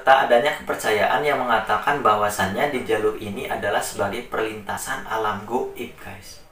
serta adanya kepercayaan yang mengatakan bahwasannya di jalur ini adalah sebagai perlintasan alam gaib, guys.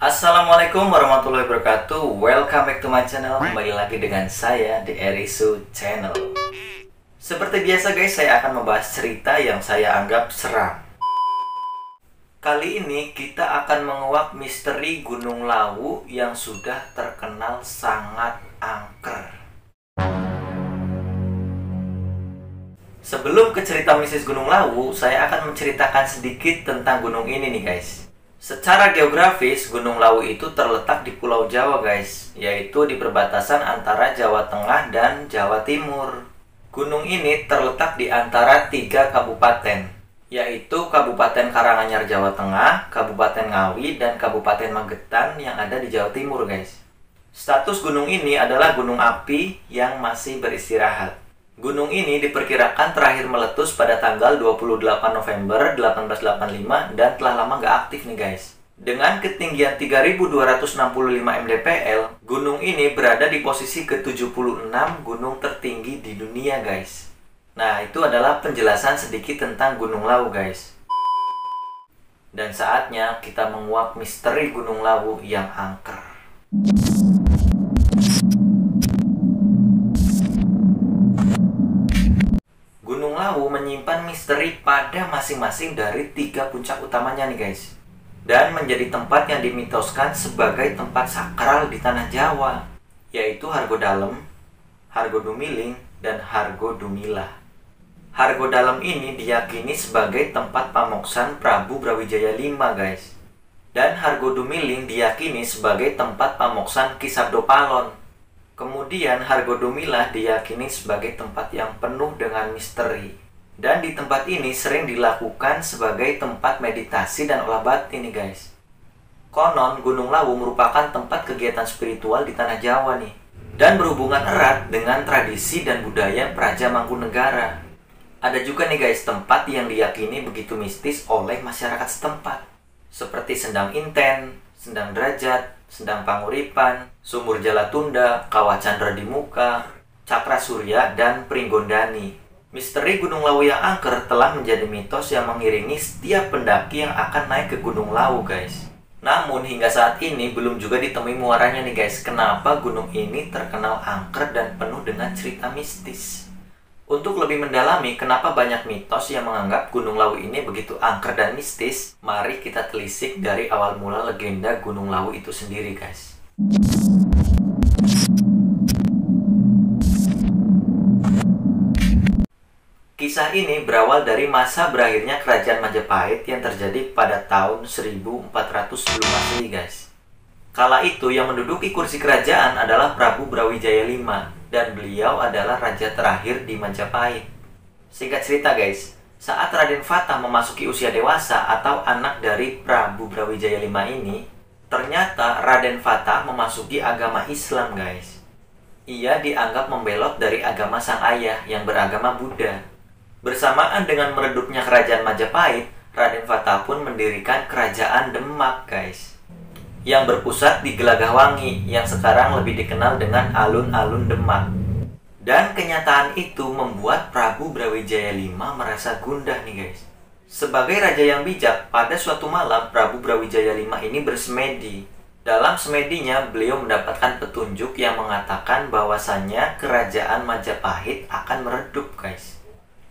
Assalamualaikum warahmatullahi wabarakatuh. Welcome back to my channel. Kembali lagi dengan saya di Erisu Channel. Seperti biasa guys, saya akan membahas cerita yang saya anggap seram. Kali ini kita akan menguak misteri Gunung Lawu yang sudah terkenal sangat angker. Sebelum ke cerita mistis Gunung Lawu, saya akan menceritakan sedikit tentang gunung ini nih guys. Secara geografis, Gunung Lawu itu terletak di Pulau Jawa guys, yaitu di perbatasan antara Jawa Tengah dan Jawa Timur. Gunung ini terletak di antara 3 kabupaten, yaitu Kabupaten Karanganyar Jawa Tengah, Kabupaten Ngawi, dan Kabupaten Magetan yang ada di Jawa Timur guys. Status gunung ini adalah gunung api yang masih beristirahat. Gunung ini diperkirakan terakhir meletus pada tanggal 28 November 1885 dan telah lama nggak aktif nih guys. Dengan ketinggian 3265 mdpl, gunung ini berada di posisi ke-76 gunung tertinggi di dunia guys. Nah, itu adalah penjelasan sedikit tentang Gunung Lawu guys. Dan saatnya kita menguak misteri Gunung Lawu yang angker. Gunung Lawu menyimpan misteri pada masing-masing dari 3 puncak utamanya nih guys. Dan menjadi tempat yang dimitoskan sebagai tempat sakral di tanah Jawa, yaitu Hargodalem, Hargodumiling, dan Hargodumilah. Hargodalem ini diyakini sebagai tempat pamoksan Prabu Brawijaya V guys. Dan Hargodumiling diyakini sebagai tempat pamoksan Ki Sabdopalon. Kemudian Hargodumilah diyakini sebagai tempat yang penuh dengan misteri. Dan di tempat ini sering dilakukan sebagai tempat meditasi dan olah batin nih guys. Konon Gunung Lawu merupakan tempat kegiatan spiritual di tanah Jawa nih. Dan berhubungan erat dengan tradisi dan budaya Praja Mangkunegara. Ada juga nih guys tempat yang diyakini begitu mistis oleh masyarakat setempat. Seperti Sendang Inten, Sendang Derajat, Sendang Panguripan, Sumur Jalatunda, Kawah Candra di Muka, Cakra Surya, dan Pringgondani. Misteri Gunung Lawu yang angker telah menjadi mitos yang mengiringi setiap pendaki yang akan naik ke Gunung Lawu guys. Namun hingga saat ini belum juga ditemui muaranya nih guys, kenapa gunung ini terkenal angker dan penuh dengan cerita mistis. Untuk lebih mendalami kenapa banyak mitos yang menganggap Gunung Lawu ini begitu angker dan mistis, mari kita telisik dari awal mula legenda Gunung Lawu itu sendiri guys. Kisah ini berawal dari masa berakhirnya Kerajaan Majapahit yang terjadi pada tahun 1400 sebelum Masehi guys. Kala itu yang menduduki kursi kerajaan adalah Prabu Brawijaya V. Dan beliau adalah raja terakhir di Majapahit. Singkat cerita guys, saat Raden Fatah memasuki usia dewasa atau anak dari Prabu Brawijaya V ini, ternyata Raden Fatah memasuki agama Islam guys. Ia dianggap membelot dari agama sang ayah yang beragama Buddha. Bersamaan dengan meredupnya kerajaan Majapahit, Raden Fatah pun mendirikan kerajaan Demak guys, yang berpusat di Gelagahwangi yang sekarang lebih dikenal dengan alun-alun Demak. Dan kenyataan itu membuat Prabu Brawijaya V merasa gundah nih guys. Sebagai raja yang bijak, pada suatu malam Prabu Brawijaya V ini bersemedi. Dalam semedinya beliau mendapatkan petunjuk yang mengatakan bahwasannya kerajaan Majapahit akan meredup guys.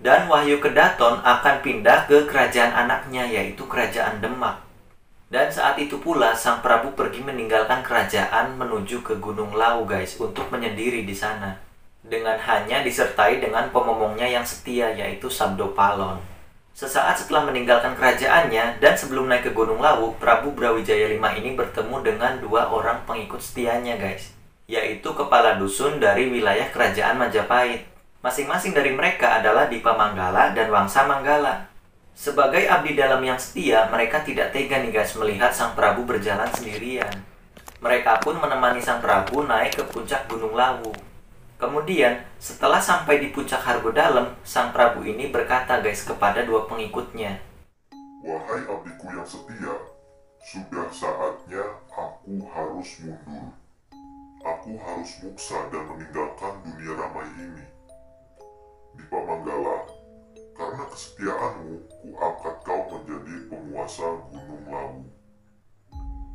Dan Wahyu Kedaton akan pindah ke kerajaan anaknya, yaitu kerajaan Demak. Dan saat itu pula sang Prabu pergi meninggalkan kerajaan menuju ke Gunung Lawu guys untuk menyendiri di sana. Dengan hanya disertai dengan pemomongnya yang setia, yaitu Sabdopalon. Sesaat setelah meninggalkan kerajaannya dan sebelum naik ke Gunung Lawu, Prabu Brawijaya V ini bertemu dengan 2 orang pengikut setianya guys, yaitu kepala dusun dari wilayah kerajaan Majapahit. Masing-masing dari mereka adalah Dipa Manggala dan Wangsa Manggala. Sebagai abdi dalam yang setia, mereka tidak tega nih guys melihat sang Prabu berjalan sendirian. Mereka pun menemani sang Prabu naik ke puncak Gunung Lawu. Kemudian, setelah sampai di puncak Hargodalem, sang Prabu ini berkata guys kepada 2 pengikutnya, Wahai abdiku yang setia, sudah saatnya aku harus mundur. Aku harus muksa dan meninggalkan dunia ramai ini. Dipa Manggala, karena kesetiaanmu, kuangkat kau menjadi penguasa Gunung Lawu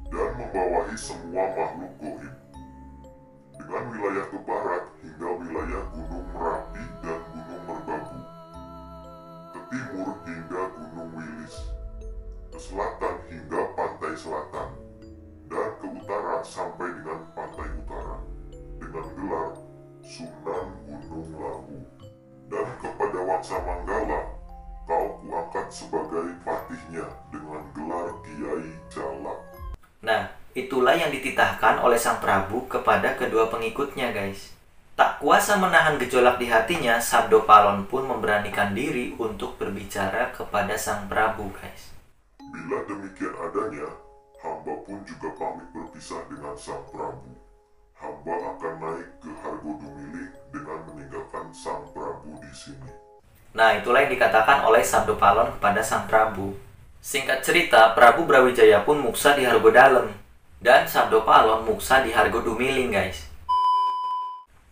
dan membawahi semua makhluk goib, dengan wilayah ke barat hingga wilayah Gunung Merapi dan Gunung Merbabu, ke timur hingga Gunung Wilis, ke selatan hingga pantai selatan, dan ke utara sampai dengan pantai utara, dengan gelar Sunan Gunung Lawu. Dan kepada Wangsa Manggala, kau kuangkat sebagai patihnya dengan gelar Kiai Jalak. Nah, itulah yang dititahkan oleh Sang Prabu kepada kedua pengikutnya, guys. Tak kuasa menahan gejolak di hatinya, Sabdo Palon pun memberanikan diri untuk berbicara kepada Sang Prabu, guys. Bila demikian adanya, hamba pun juga pamit berpisah dengan Sang Prabu. Hamba akan naik ke Hargodumiling dengan meninggalkan Sang Prabu di sini. Nah, itulah yang dikatakan oleh Sabdo Palon kepada Sang Prabu. Singkat cerita, Prabu Brawijaya pun muksa di Hargodalem, dan Sabdo Palon muksa di Hargodumiling, guys.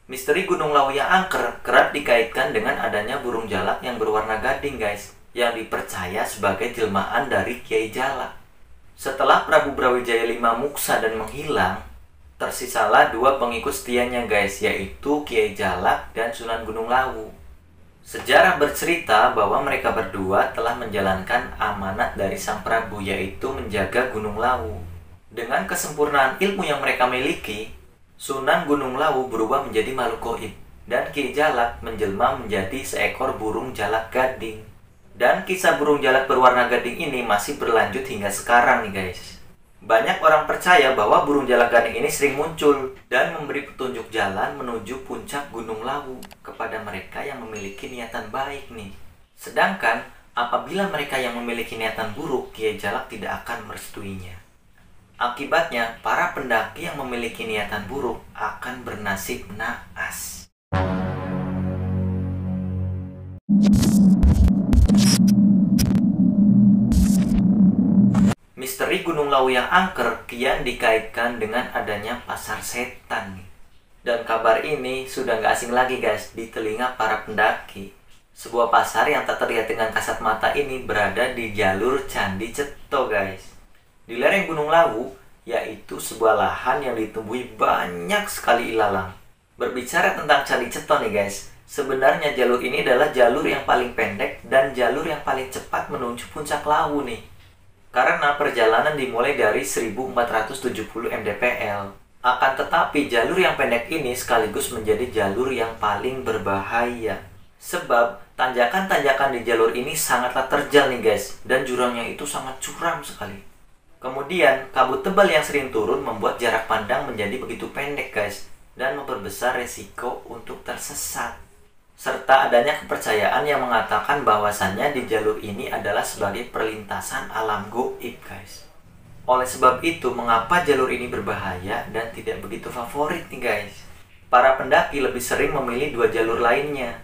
Misteri Gunung Lawu yang angker kerap dikaitkan dengan adanya burung jalak yang berwarna gading, guys, yang dipercaya sebagai jelmaan dari Kiai Jalak. Setelah Prabu Brawijaya V muksa dan menghilang, tersisalah dua pengikut setianya, guys, yaitu Kiai Jalak dan Sunan Gunung Lawu. Sejarah bercerita bahwa mereka berdua telah menjalankan amanat dari Sang Prabu, yaitu menjaga Gunung Lawu. Dengan kesempurnaan ilmu yang mereka miliki, Sunan Gunung Lawu berubah menjadi makhluk gaib, dan Kiai Jalak menjelma menjadi seekor burung jalak gading. Dan kisah burung jalak berwarna gading ini masih berlanjut hingga sekarang nih, guys. Banyak orang percaya bahwa burung jalak gading ini sering muncul dan memberi petunjuk jalan menuju puncak Gunung Lawu kepada mereka yang memiliki niatan baik nih. Sedangkan apabila mereka yang memiliki niatan buruk, Kiai Jalak tidak akan merestuinya. Akibatnya, para pendaki yang memiliki niatan buruk akan bernasib naas. Misteri Gunung Lawu yang angker kian dikaitkan dengan adanya pasar setan. Dan kabar ini sudah nggak asing lagi, guys, di telinga para pendaki. Sebuah pasar yang tak terlihat dengan kasat mata ini berada di jalur Candi Ceto, guys. Di lereng Gunung Lawu, yaitu sebuah lahan yang ditumbuhi banyak sekali ilalang. Berbicara tentang Candi Ceto nih, guys, sebenarnya jalur ini adalah jalur yang paling pendek dan jalur yang paling cepat menuju puncak Lawu nih. Karena perjalanan dimulai dari 1470 mdpl. Akan tetapi jalur yang pendek ini sekaligus menjadi jalur yang paling berbahaya. Sebab tanjakan-tanjakan di jalur ini sangatlah terjal nih, guys, dan jurangnya itu sangat curam sekali. Kemudian kabut tebal yang sering turun membuat jarak pandang menjadi begitu pendek, guys, dan memperbesar resiko untuk tersesat. Serta adanya kepercayaan yang mengatakan bahwasannya di jalur ini adalah sebagai perlintasan alam gaib, guys. Oleh sebab itu, mengapa jalur ini berbahaya dan tidak begitu favorit nih, guys? Para pendaki lebih sering memilih dua jalur lainnya,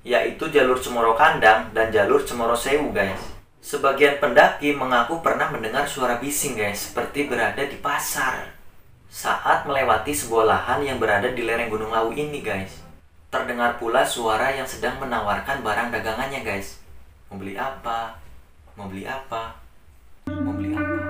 yaitu jalur Cemoro Kandang dan jalur Cemoro Sewu, guys. Sebagian pendaki mengaku pernah mendengar suara bising, guys, seperti berada di pasar saat melewati sebuah lahan yang berada di lereng Gunung Lawu ini, guys. Terdengar pula suara yang sedang menawarkan barang dagangannya, guys. Mau beli apa? Mau beli apa? Mau beli apa?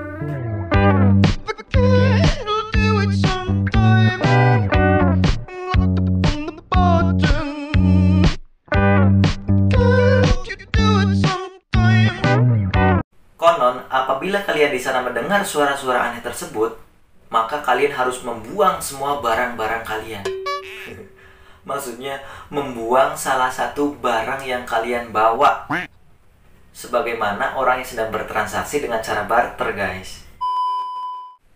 Konon, apabila kalian di sana mendengar suara-suara aneh tersebut, maka kalian harus membuang semua barang-barang kalian. Maksudnya, membuang salah satu barang yang kalian bawa. Sebagaimana orang yang sedang bertransaksi dengan cara barter, guys.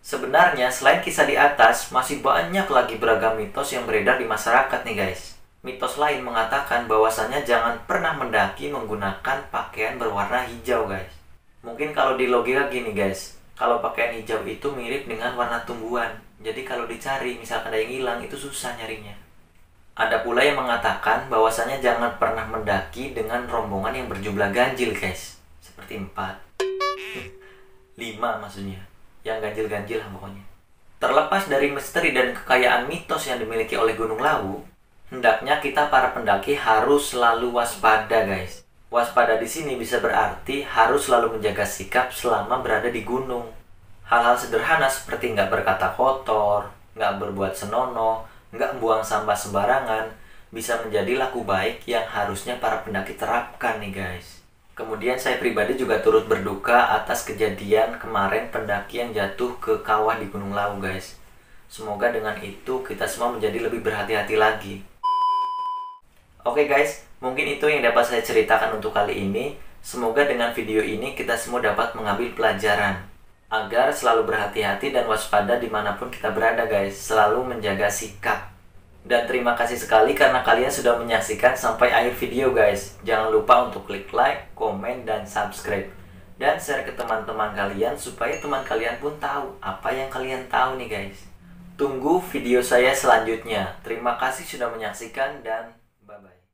Sebenarnya, selain kisah di atas, masih banyak lagi beragam mitos yang beredar di masyarakat nih, guys. Mitos lain mengatakan bahwasannya jangan pernah mendaki menggunakan pakaian berwarna hijau, guys. Mungkin kalau di logika gini, guys. Kalau pakaian hijau itu mirip dengan warna tumbuhan. Jadi kalau dicari, misalkan ada yang hilang, itu susah nyarinya. Ada pula yang mengatakan bahwasannya jangan pernah mendaki dengan rombongan yang berjumlah ganjil, guys. Seperti 4, 5 maksudnya. Yang ganjil-ganjil lah pokoknya. Terlepas dari misteri dan kekayaan mitos yang dimiliki oleh Gunung Lawu, hendaknya kita para pendaki harus selalu waspada, guys. Waspada di sini bisa berarti harus selalu menjaga sikap selama berada di gunung. Hal-hal sederhana seperti nggak berkata kotor, nggak berbuat senonoh, nggak buang sampah sembarangan, bisa menjadi laku baik yang harusnya para pendaki terapkan nih, guys. Kemudian saya pribadi juga turut berduka atas kejadian kemarin pendaki yang jatuh ke kawah di Gunung Lawu, guys. Semoga dengan itu kita semua menjadi lebih berhati-hati lagi. Oke guys, mungkin itu yang dapat saya ceritakan untuk kali ini. Semoga dengan video ini kita semua dapat mengambil pelajaran agar selalu berhati-hati dan waspada dimanapun kita berada, guys. Selalu menjaga sikap. Dan terima kasih sekali karena kalian sudah menyaksikan sampai akhir video, guys. Jangan lupa untuk klik like, komen, dan subscribe. Dan share ke teman-teman kalian supaya teman kalian pun tahu apa yang kalian tahu nih, guys. Tunggu video saya selanjutnya. Terima kasih sudah menyaksikan dan bye-bye.